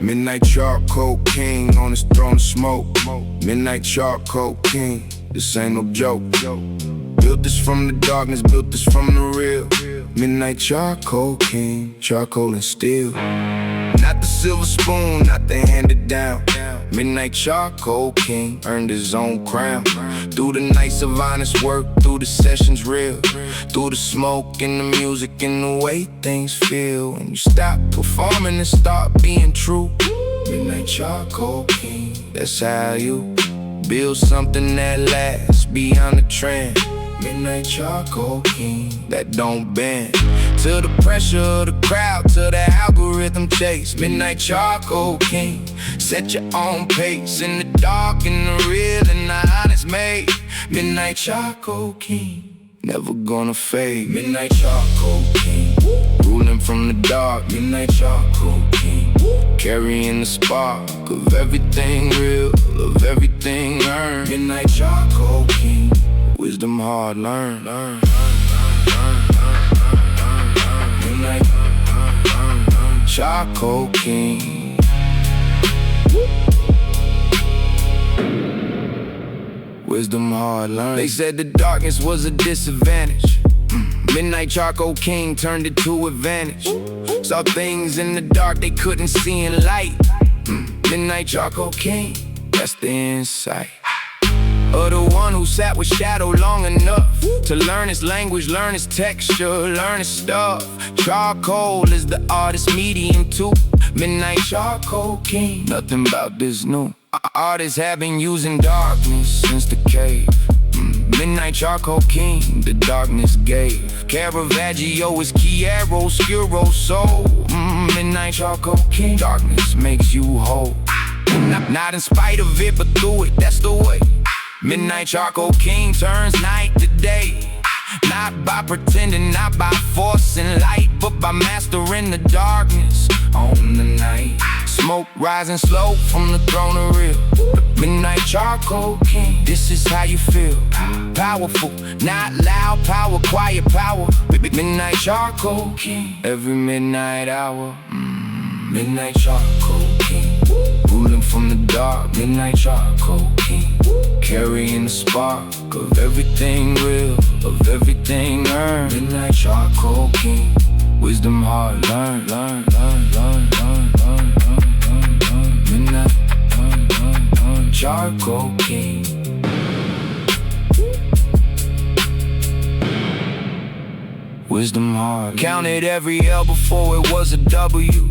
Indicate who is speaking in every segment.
Speaker 1: Midnight charcoal king on his throne of smoke. Midnight charcoal king, this ain't no joke. Built this from the darkness, built this from the real. Midnight charcoal king, charcoal and steel. Not the silver spoon, not the handed down. Midnight charcoal king earned his own crown. Through the nights of honest work, through the sessions real, through the smoke and the music and the way things feel. When you stop performing and start being true. Midnight charcoal king, that's how you build something that lasts beyond the trend. Midnight charcoal king that don't bend to the pressure of the crowd, to the algorithm chase. Midnight charcoal king, set your own pace in the dark and the real and the honest made. Midnight charcoal king, never gonna fade. Midnight charcoal king, ruling from the dark. Midnight charcoal king, carrying the spark of everything real, of everything earned. Midnight charcoal king, wisdom hard learned. Midnight charcoal king. Wisdom hard learned. They said the darkness was a disadvantage. Midnight charcoal king turned it to advantage. Saw things in the dark they couldn't see in light. Midnight charcoal king, that's the insight. Or the one who sat with shadow long enough to learn his language, learn his texture, learn his stuff. Charcoal is the artist medium too. Midnight charcoal king, nothing about this new. Artists have been using darkness since the cave. Midnight charcoal king, the darkness gave. Caravaggio is chiaroscuro soul. Midnight charcoal king, darkness makes you whole. Not in spite of it, but through it, that's the way. Midnight charcoal king turns night to day. Not by pretending, not by forcing light, but by mastering the darkness on the night. Smoke rising slow from the throne of real. Midnight charcoal king, this is how you feel. Powerful, not loud power, quiet power. Midnight charcoal king, every midnight hour. Midnight charcoal king, ruling from the dark. Midnight charcoal king, carrying the spark of everything real, of everything earned. Midnight charcoal king, wisdom hard learned. Midnight charcoal king. Wisdom hard. Counted every L before it was a W.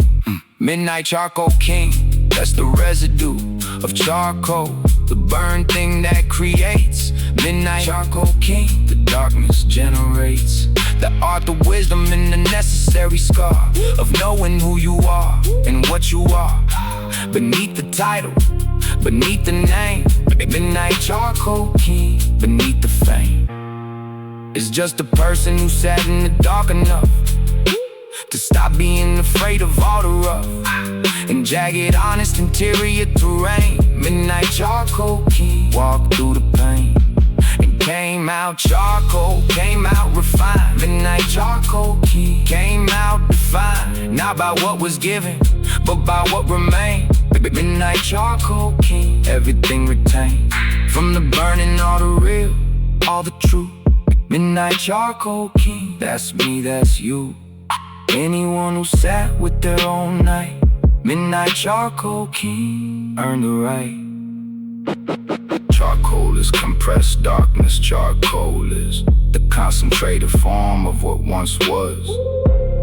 Speaker 1: Midnight charcoal king, that's the residue of charcoal, the burn thing that creates. Midnight charcoal king, the darkness generates the art, the wisdom, and the necessary scar of knowing who you are and what you are. Beneath the title, beneath the name, midnight charcoal king, beneath the fame. It's just a person who sat in the dark enough to stop being afraid of all the rough and jagged, honest interior terrain. Midnight charcoal king walked through the pain and came out charcoal, came out refined. Midnight charcoal king came out defined, not by what was given, but by what remained. Midnight charcoal king, everything retained. From the burning, all the real, all the true. Midnight charcoal king, that's me, that's you. Anyone who sat with their own night. Midnight charcoal king, earned the right. Charcoal is compressed darkness. Charcoal is the concentrated form of what once was.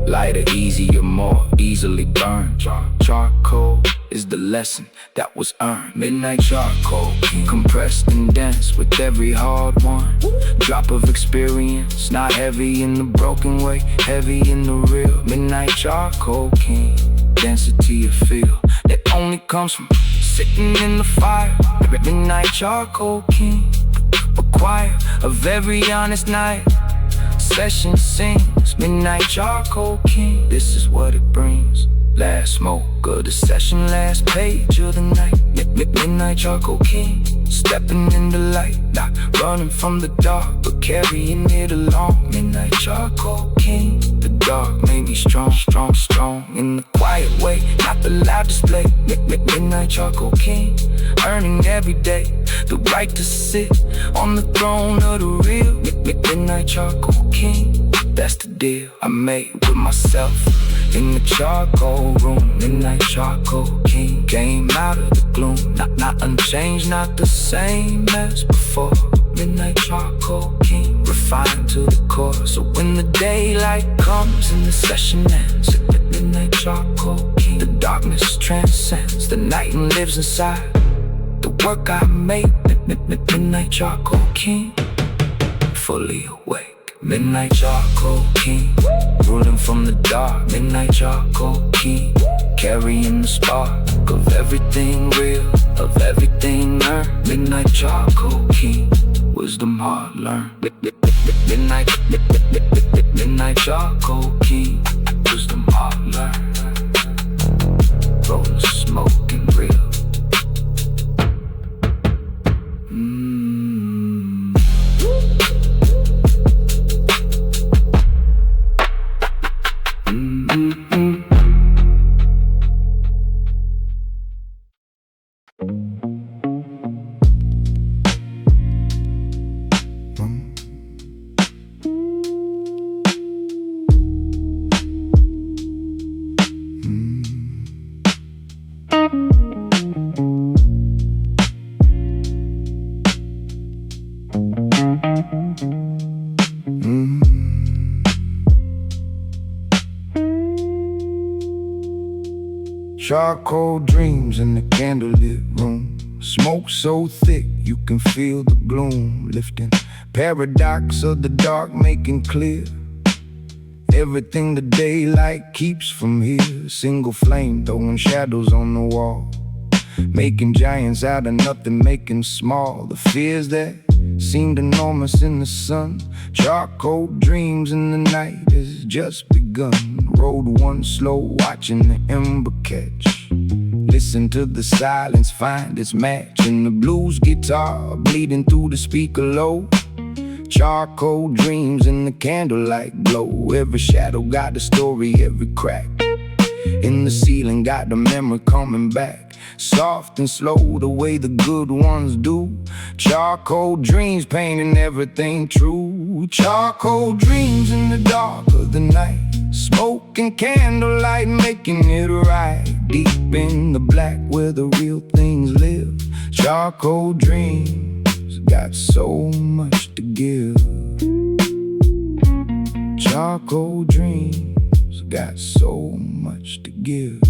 Speaker 1: Lighter, easier, more easily burned. Charcoal is the lesson that was earned. Midnight charcoal, compressed and dense with every hard one. Drop of experience, not heavy in the broken way, heavy in the real. Midnight charcoal king, density of feel that only comes from sitting in the fire. Midnight charcoal king, a choir of every honest night. Session sings, midnight charcoal king, this is what it brings. Last smoke of the session, last page of the night. Midnight charcoal king, stepping in the light, not running from the dark, but carrying it along. Midnight charcoal king, the dark made me strong, strong, strong. In the quiet way, not the loud display. Midnight charcoal king, earning every day the right to sit on the throne of the real. Midnight charcoal king, that's the deal I made with myself in the charcoal room. Midnight charcoal king came out of the gloom, not unchanged, not the same as before. Midnight charcoal king, refined to the core. So when the daylight comes and the session ends, midnight charcoal king, the darkness transcends the night and lives inside the work I made. Midnight charcoal king, fully awake. Midnight charcoal king, ruling from the dark. Midnight charcoal king, carrying the spark of everything real, of everything earned. Midnight charcoal king, wisdom hard learned. Midnight charcoal king, wisdom hard learned. Rolling smoke and real. Charcoal dreams in the candlelit room. Smoke so thick you can feel the gloom lifting. Paradox of the dark making clear everything the daylight keeps from here. Single flame throwing shadows on the wall, making giants out of nothing, making small the fears that seemed enormous in the sun. Charcoal dreams in the night has just begun. Road one slow, watching the ember catch. Listen to the silence, find its match in the blues guitar bleeding through the speaker low. Charcoal dreams in the candlelight glow. Every shadow got a story, every crack in the ceiling got the memory coming back. Soft and slow, the way the good ones do. Charcoal dreams painting everything true. Charcoal dreams in the dark of the night. Smoke and candlelight making it right. Deep in the black where the real things live. Charcoal dreams got so much to give. Charcoal dreams got so much to give.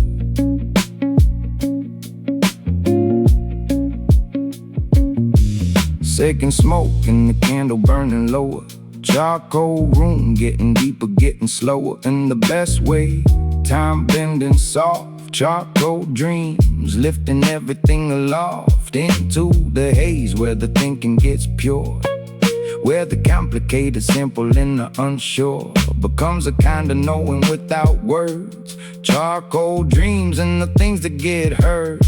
Speaker 1: Second smoke and the candle burning lower. Charcoal room getting deeper, getting slower. In the best way, time bending soft. Charcoal dreams lifting everything aloft into the haze where the thinking gets pure, where the complicated simple and the unsure becomes a kind of knowing without words. Charcoal dreams and the things that get heard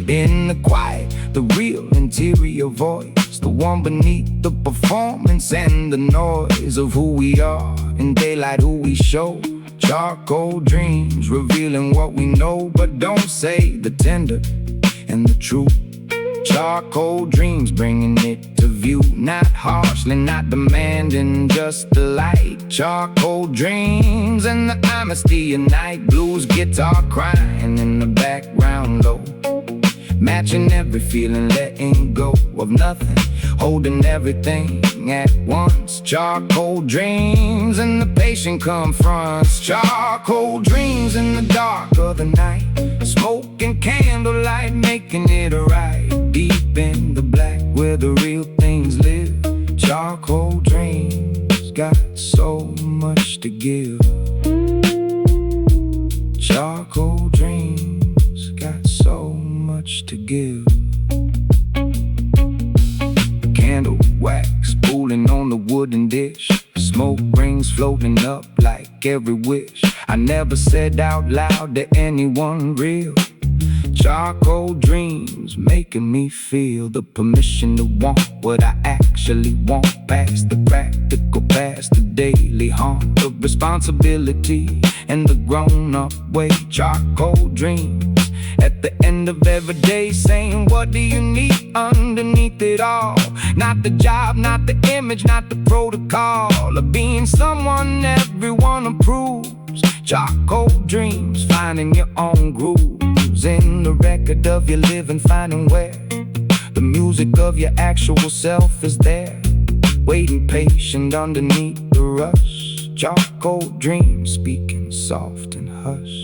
Speaker 1: in the quiet, the real interior voice, the one beneath the performance and the noise of who we are in daylight, who we show. Charcoal dreams revealing what we know but don't say, the tender and the truth. Charcoal dreams bringing it to view, not harshly, not demanding, just the light. Charcoal dreams and the honesty of night. Blues guitar crying in the background low, matching every feeling, letting go of nothing, holding everything at once. Charcoal dreams and the patient confronts. Charcoal dreams in the dark of the night. Smoke and candlelight making it right. Deep in the black where the real things live. Charcoal dreams got so much to give. Charcoal dreams got so much to give. Candle wax pooling on the wooden dish. Smoke rings floating up like every wish I never said out loud to anyone real. Charcoal dreams making me feel the permission to want what I actually want. Past the practical, past the daily harm, the responsibility and the grown-up way. Charcoal dreams at the end of every day, saying what do you need underneath it all? Not the job, not the image, not the protocol of being someone everyone approves. Charcoal dreams, finding your own grooves in the record of your living, finding where the music of your actual self is there, waiting patient underneath the rush. Charcoal dreams, speaking soft and hush.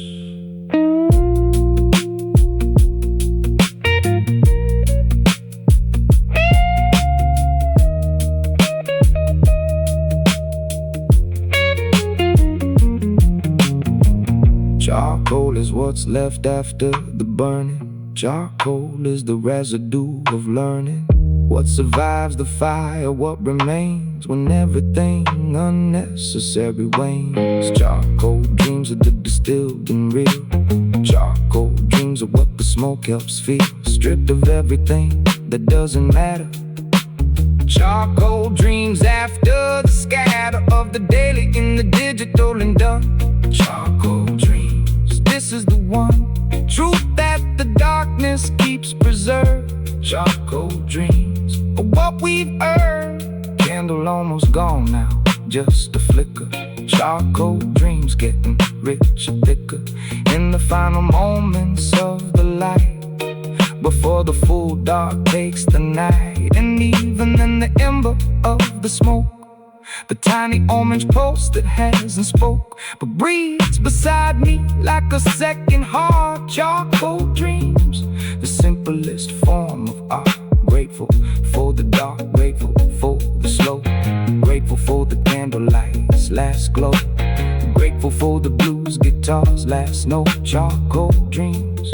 Speaker 1: Charcoal is what's left after the burning. Charcoal is the residue of learning. What survives the fire, what remains when everything unnecessary wanes. Charcoal dreams are the distilled and real. Charcoal dreams are what the smoke helps feel, stripped of everything that doesn't matter. Charcoal dreams after the scatter of the daily in the digital and done. Charcoal dreams, this is the one truth that the darkness keeps preserved. Charcoal dreams of what we've earned. Candle almost gone now, just a flicker. Charcoal dreams getting richer, thicker in the final moments of the light, before the full dark takes the night. And even in the ember of the smoke, the tiny orange pulse that hasn't spoke but breathes beside me like a second heart. Charcoal dreams, the simplest form of art. Grateful for the dark, grateful for the slow, grateful for the candlelight's last glow, grateful for the blues guitar's last note. Charcoal dreams,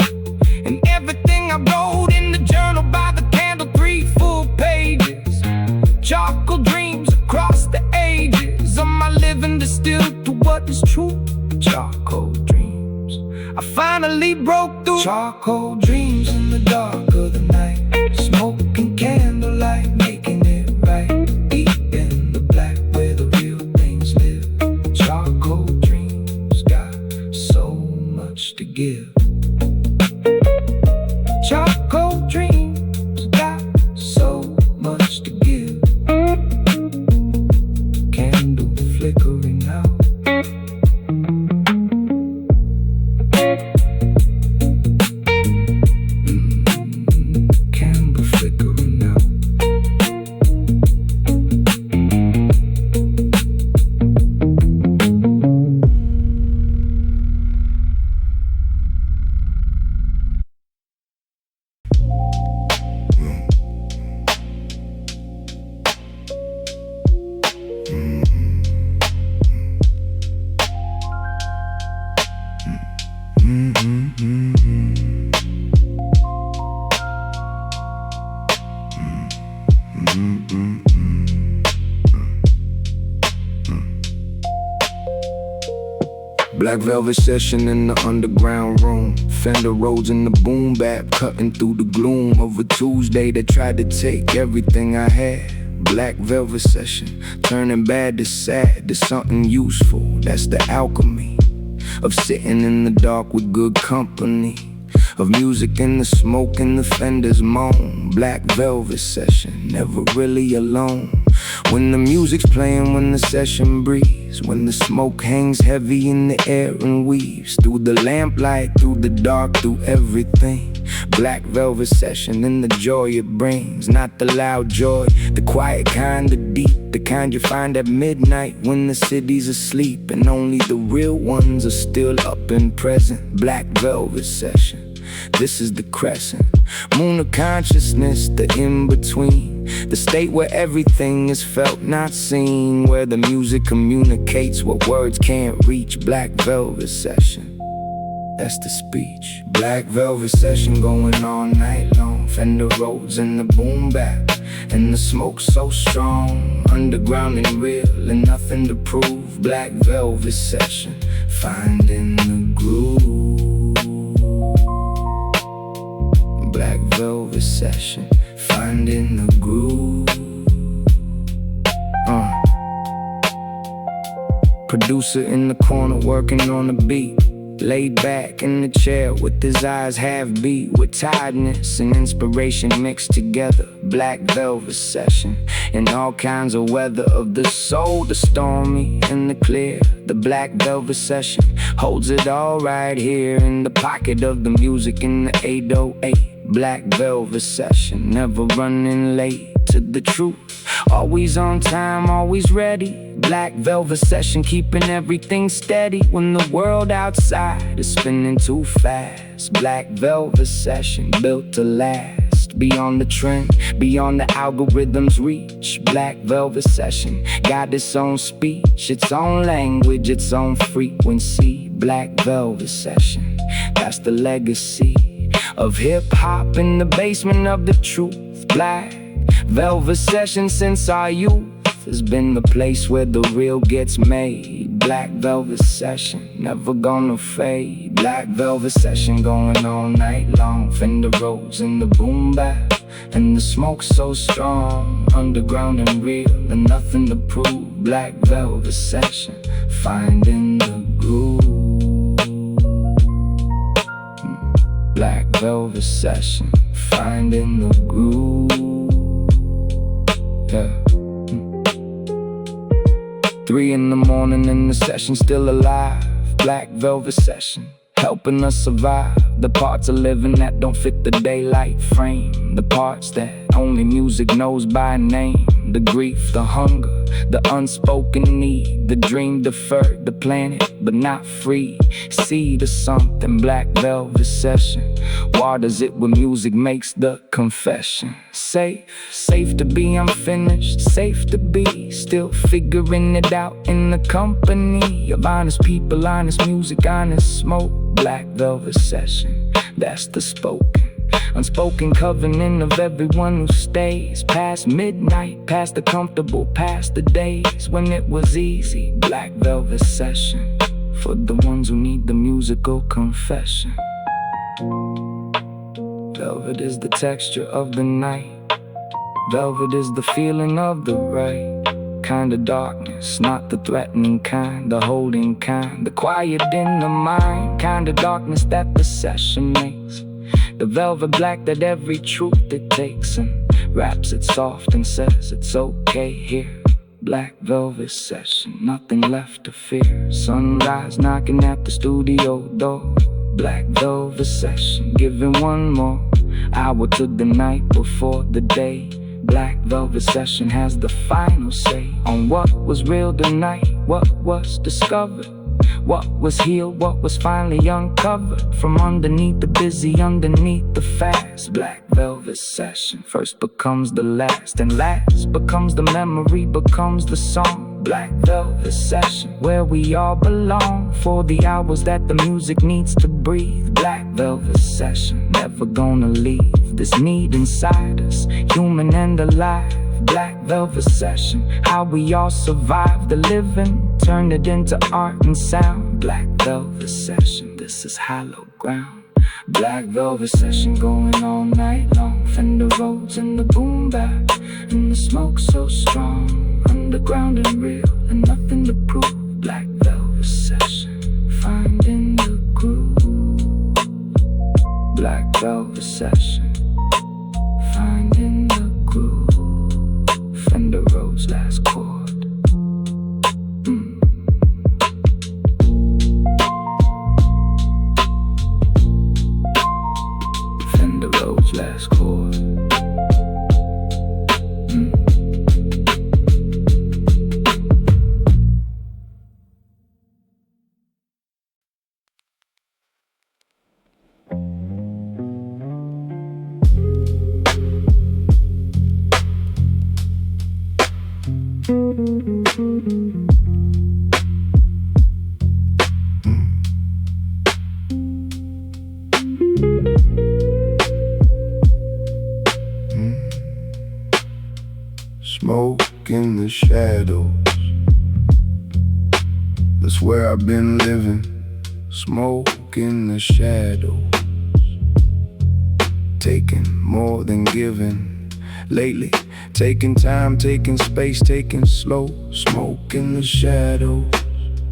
Speaker 1: and everything I wrote in the journal by the candle, 3 full pages. Charcoal dreams across the ages of my living, distilled to what is true. Charcoal dreams, I finally broke through. Charcoal dreams in the dark of the night, smoking candlelight, making it right. Deep in the black where the real things live. Charcoal dreams got so much to give. Charcoal dreams got so much to give. Candle flickering out. Candle flickering out. Black velvet session in the underground room. Fender Rhodes in the boom bap, cutting through the gloom of a Tuesday that tried to take everything I had. Black velvet session, turning bad to sad to something useful. That's the alchemy of sitting in the dark with good company, of music in the smoke and the Fender's moan. Black velvet session, never really alone. When the music's playing, when the session breathes, when the smoke hangs heavy in the air and weaves through the lamplight, through the dark, through everything. Black velvet session and the joy it brings. Not the loud joy, the quiet kind, the deep, the kind you find at midnight when the city's asleep and only the real ones are still up and present. Black velvet session, this is the crescent moon of consciousness, the in-between, the state where everything is felt, not seen, where the music communicates what words can't reach. Black velvet session, that's the speech. Black velvet session going all night long. Fender Rhodes in the boom bap, and the smoke so strong, underground and real, and nothing to prove. Black velvet session, finding the groove. Black Velvet Session, finding the groove. Producer in the corner working on the beat, laid back in the chair with his eyes half beat, with tiredness and inspiration mixed together. Black Velvet Session, in all kinds of weather, of the soul, the stormy and the clear. The Black Velvet Session holds it all right here in the pocket of the music in the 808. Black Velvet Session, never running late to the truth, always on time, always ready. Black Velvet Session, keeping everything steady when the world outside is spinning too fast. Black Velvet Session, built to last, beyond the trend, beyond the algorithm's reach. Black Velvet Session got its own speech, its own language, its own frequency. Black Velvet Session, that's the legacy of hip-hop in the basement of the truth. Black Velvet Session, since our youth, has been the place where the real gets made. Black Velvet Session, never gonna fade. Black Velvet Session, going all night long. Fender Rhodes in the boom bap, and the smoke so strong. Underground and real, and nothing to prove. Black Velvet Session, finding the groove. Black Velvet Session, finding the groove. Yeah. 3 in the morning and the session still alive. Black Velvet Session, helping us survive. The parts of living that don't fit the daylight frame, the parts that only music knows by name. The grief, the hunger, the unspoken need, the dream deferred, the planet but not free. Seed of something, Black Velvet Session, waters it when music makes the confession. Safe to be unfinished, safe to be still figuring it out in the company of honest people, honest music, honest smoke. Black Velvet Session, that's the spoken, unspoken covenant of everyone who stays past midnight, past the comfortable, past the days when it was easy. Black Velvet Session, for the ones who need the musical confession. Velvet is the texture of the night, velvet is the feeling of the right kind of darkness, not the threatening kind, the holding kind, the quiet in the mind kind of darkness that the session makes. The velvet black that every truth it takes and wraps it soft and says it's okay here. Black Velvet Session, nothing left to fear. Sunrise knocking at the studio door. Black Velvet Session, giving one more hour to the night before the day. Black Velvet Session has the final say on what was real tonight, what was discovered, what was healed, what was finally uncovered from underneath the busy, underneath the fast. Black Velvet Session, first becomes the last, and last becomes the memory, becomes the song. Black Velvet Session, where we all belong for the hours that the music needs to breathe. Black Velvet Session, never gonna leave this need inside us, human and alive. Black Velvet Session, how we all survive the living, turn it into art and sound. Black Velvet Session, this is hallowed ground. Black Velvet Session, going all night long. Fender Rhodes in the boom bap, and the smoke so strong. Underground and real, and nothing to prove. Black Velvet Session, finding the groove. Black Velvet Session, finding the groove. Fender Rhodes last chord. Fender Rhodes last chord.
Speaker 2: Smoke in the shadows, that's where I've been living. Smoke in the shadows, taking more than giving. Lately, taking time, taking space, taking slow. Smoke in the shadow,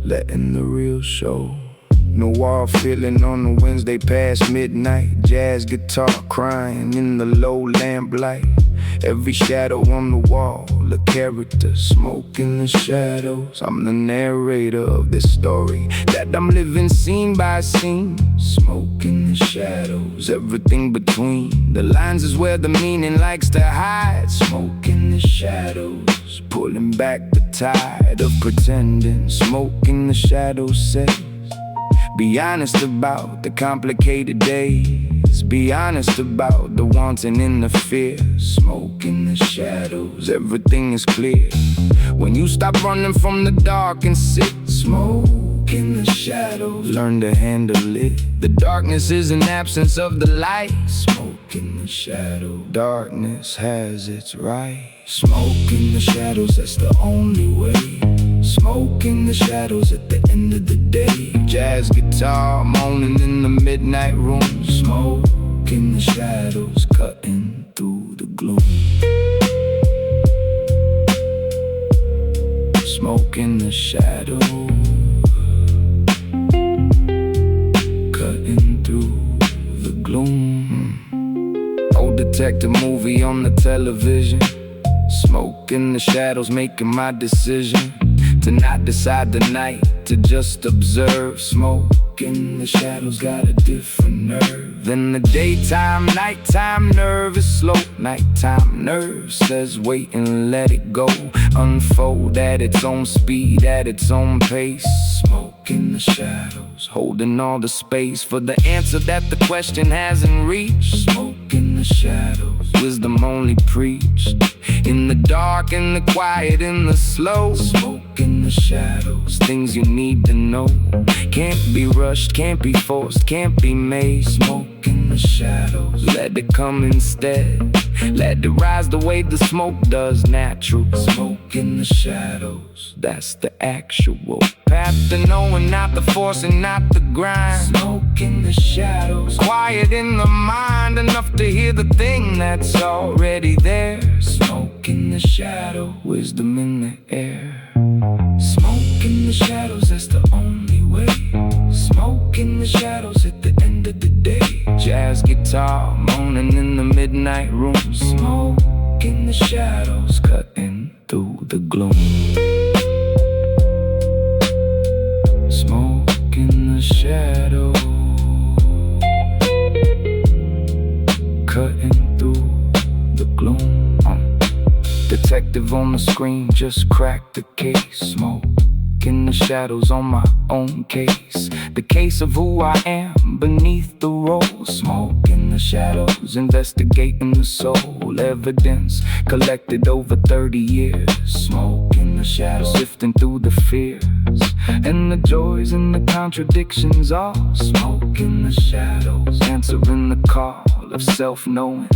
Speaker 2: letting the real show. Noir feeling on a Wednesday past midnight. Jazz guitar crying in the low lamplight. Every shadow on the wall, a character. Smoke in the shadows. I'm the narrator of this story that I'm living scene by scene. Smoke in the shadows, everything between the lines is where the meaning likes to hide. Smoke in the shadows, pulling back the tide of pretending. Smoke in the shadows says, be honest about the complicated days. Be honest about the wanting and the fear. Smoke in the shadows, everything is clear when you stop running from the dark and sit. Smoke in the shadows, learn to handle it. The darkness is an absence of the light. Smoke in the shadow, darkness has its right. Smoke in the shadows, that's the only way. Smoke in the shadows at the end of the day. Jazz guitar moaning in the midnight room. Smoke in the shadows, cutting through the gloom. Smoke in the shadows, cutting through the gloom. Old detective movie on the television. Smoke in the shadows, making my decision to not decide the night, to just observe. Smoke in the shadows got a different nerve than the daytime. Nighttime nerve is slow. Nighttime nerve says wait and let it go. Unfold at its own speed, at its own pace. Smoke in the shadows, holding all the space for the answer that the question hasn't reached. Smoke in the shadows, wisdom only preached in the dark, in the quiet, in the slow. Smoke in the shadows, things you need to know. Can't be rushed, can't be forced, can't be made. Smoke in the shadows, let it come instead. Let it rise the way the smoke does natural. Smoke in the shadows, that's the actual path to knowing, not the force and not the grind. Smoke in the shadows, quiet in the mind, enough to hear the thing that's already there. Smoke in the shadow, wisdom in the air. Smoke in the shadows, that's the only way. Smoke in the shadows at the end of the day. Jazz guitar moaning in the midnight room. Smoke in the shadows, cutting through the gloom. Smoke in the shadows, cutting through the gloom. Detective on the screen, just cracked the case. Smoke in the shadows on my own case. The case of who I am beneath the role. Smoke in the shadows, investigating the soul. Evidence collected over 30 years. Smoke in the shadows, sifting through the fears and the joys and the contradictions. All smoke in the shadows, answering the call of self-knowing.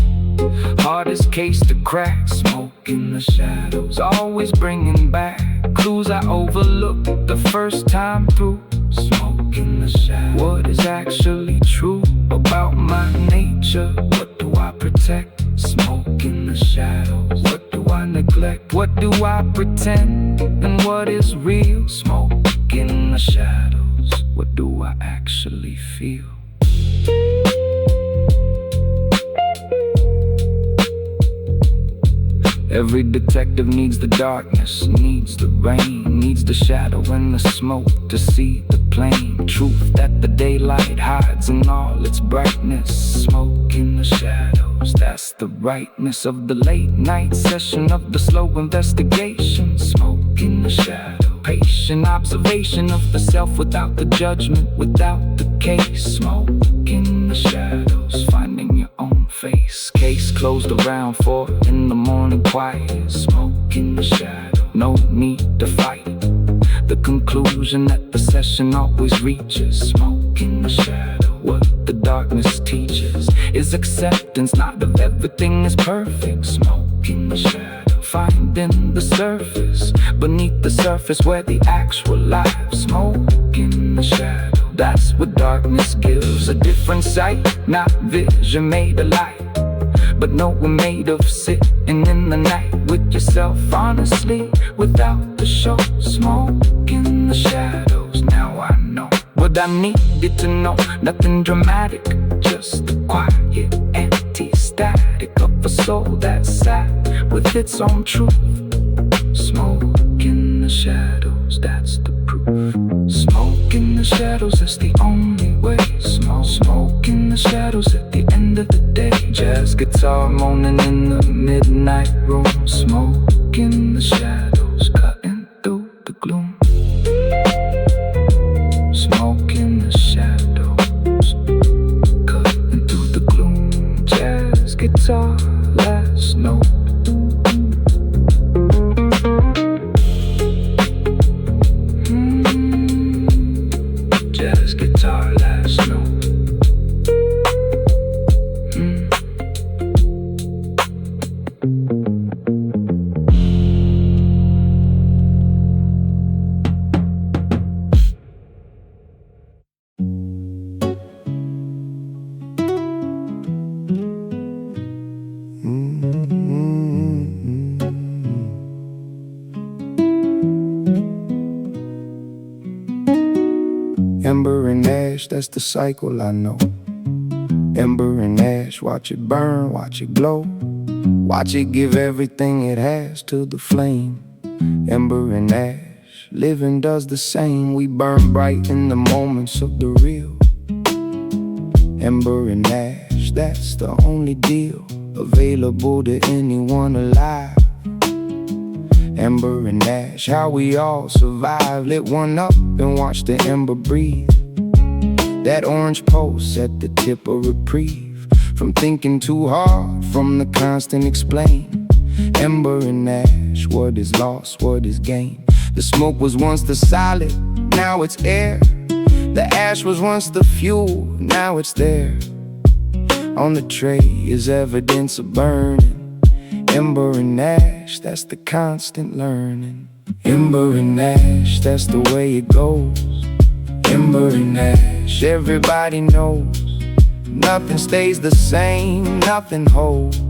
Speaker 2: Hardest case to crack. Smoke in the shadows, always bringing back clues I overlooked the first time through. Smoke in the shadows, what is actually true about my nature? What do I protect? Smoke in the shadows, what do I neglect? What do I pretend? And what is real? Smoke in the shadows, what do I actually feel? Every detective needs the darkness, needs the rain, needs the shadow and the smoke to see the plain truth that the daylight hides in all its brightness. Smoke in the shadows, that's the brightness of the late night session of the slow investigation. Smoke in the shadow, patient observation of the self without the judgment, without the case. Smoke in the shadows, finding your own face. Case closed around 4 in the morning, quiet. Smoke in the shadow, no need to fight. The conclusion that the session always reaches. Smoke in the shadow, what the darkness teaches is acceptance, not of everything is perfect. Smoke in the shadow, finding the surface beneath the surface where the actual life. Smoke in the shadow, that's what darkness gives, a different sight, not vision made alight. but no, we're made of sitting in the night with yourself, honestly, without the show. Smoke in the shadows, now I know what I needed to know. Nothing dramatic, just a quiet, empty static of a soul that's sad with its own truth. Smoke in the shadows, that's the proof. Smoke in the shadows, that's the only way. Smoke in the shadows at the end of the day. Jazz guitar moaning in the midnight room. Smoke in the shadows, cutting through the gloom. Smoke in the shadows, cutting through the gloom. Jazz guitar, last note. Jazz guitar, last note.
Speaker 1: Ember and ash, that's the cycle I know. Ember and ash, watch it burn, watch it glow. Watch it give everything it has to the flame. Ember and ash, living does the same. We burn bright in the moments of the real. Ember and ash, that's the only deal available to anyone alive. Ember and ash, how we all survive. Lit one up and watch the ember breathe. That orange pulse at the tip of reprieve from thinking too hard, from the constant explain. Ember and ash, what is lost, what is gain? The smoke was once the solid, now it's air. The ash was once the fuel, now it's there. On the tray is evidence of burning. Ember and ash, that's the constant learning. Ember and ash, that's the way it goes. Ember and ash, everybody knows. Nothing stays the same, nothing holds.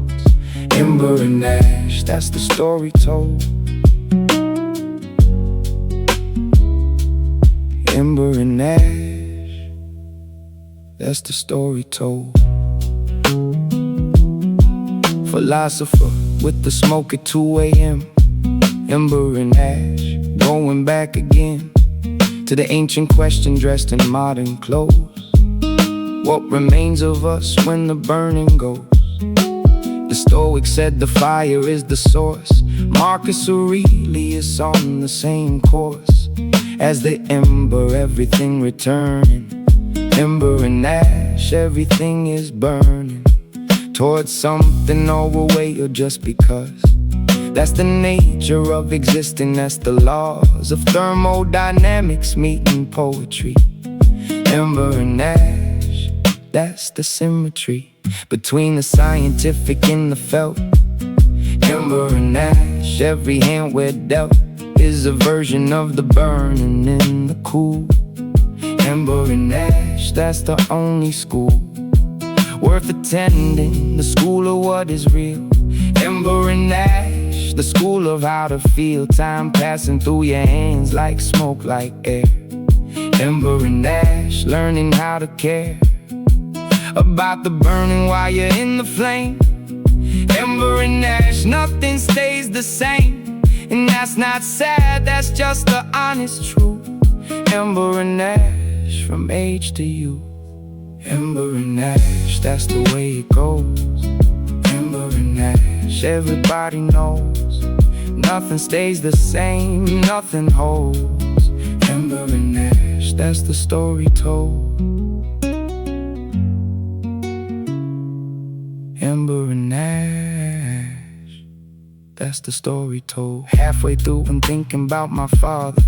Speaker 1: Ember and ash, that's the story told. Ember and ash, that's the story told. Philosopher with the smoke at 2 a.m. Ember and ash, going back again to the ancient question dressed in modern clothes. What remains of us when the burning goes? The Stoic said the fire is the source. Marcus Aurelius on the same course. As the ember, everything returning. Ember and ash, everything is burning towards something overweight or just because. That's the nature of existing, that's the laws of thermodynamics meeting poetry. Ember and ash, that's the symmetry between the scientific and the felt. Ember and ash, every hand we're dealt is a version of the burning in the cool. Ember and ash, that's the only school worth attending, the school of what is real. Ember and ash, the school of how to feel. Time passing through your hands like smoke, like air. Ember and ash, learning how to care about the burning while you're in the flame. Ember and ash, nothing stays the same. And that's not sad, that's just the honest truth. Ember and ash, from age to youth. Ember and ash, that's the way it goes. Ember and ash, everybody knows. Nothing stays the same, nothing holds. Ember and ash, that's the story told. Ember and ash, that's the story told. Halfway through I'm thinking about my father.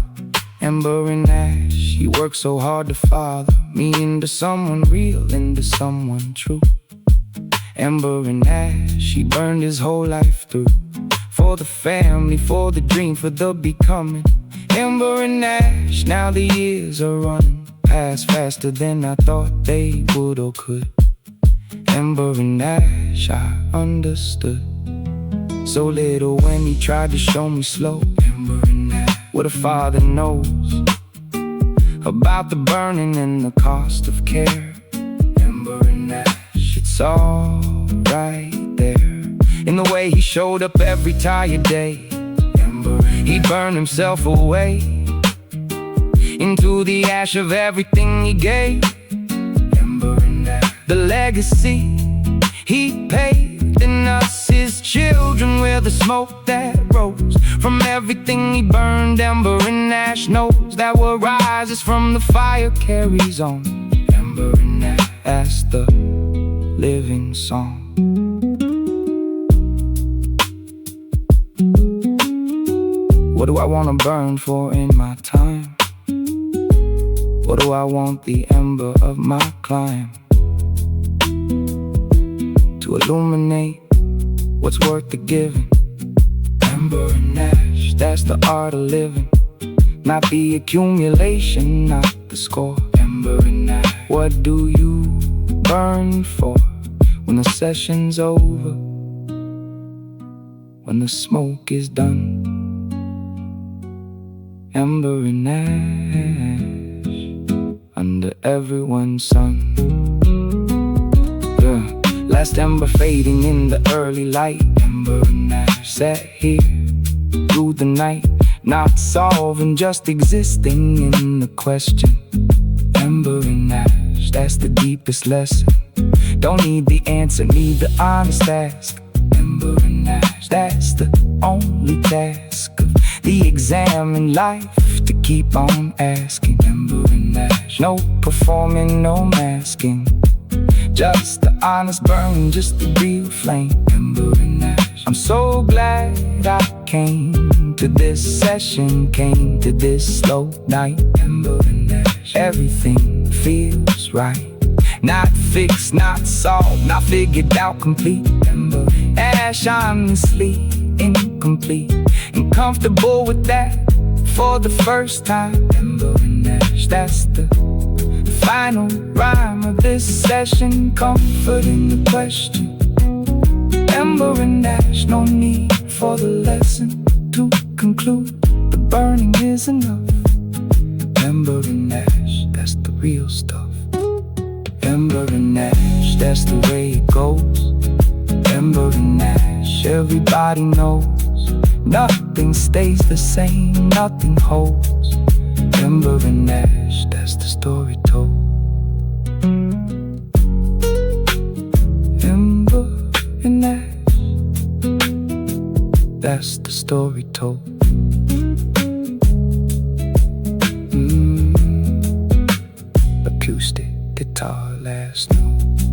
Speaker 1: Ember and ash, he worked so hard to father me into someone real, into someone true. Ember and ash, he burned his whole life through for the family, for the dream, for the becoming. Ember and ash, now the years are running past faster than I thought they would or could.
Speaker 2: Ember and ash, I understood. So little when he tried to show me slow. Ember and ash, what a father knows about the burning and the cost of care. Ember and ash, it's all right there in the way he showed up every tired day. Ember, he'd burn himself away into the ash of everything he gave. Ember and ash, the legacy he paved in us, his children, with the smoke that rose from everything he burned. Ember and ash knows that what rises from the fire carries on. Ember and ash, that's the living song. What do I wanna burn for in my time? What do I want the ember of my climb to illuminate what's worth the giving? Ember and ash, that's the art of living, not the accumulation, not the score. Ember and ash, what do you burn for when the session's over, when the smoke is done? Ember and ash, under everyone's sun. Yeah. Last ember fading in the early light. Ember and ash, sat here through the night, not solving, just existing in the question. Ember and ash, that's the deepest lesson. Don't need the answer, need the honest ask. Ember and ash, that's the only task of the exam in life, to keep on asking. Ember and ash, no performing, no masking, just the honest burn, just the real flame. Ember and ash, I'm so glad I came to this session, came to this slow night. Ember and ash, everything feels right, not fixed, not solved, not figured out complete. Ember and ash, honestly incomplete, and comfortable with that for the first time. Ember and ash, that's the final rhyme of this session, comforting the question. Ember and ash, no need for the lesson to conclude, the burning is enough. Ember and ash, that's the real stuff. Ember and ash, that's the way it goes. Ember and ash, everybody knows nothing stays the same, nothing holds. Ember and ash, that's the story told. Ember and ash, that's the story told. Acoustic guitar, last note.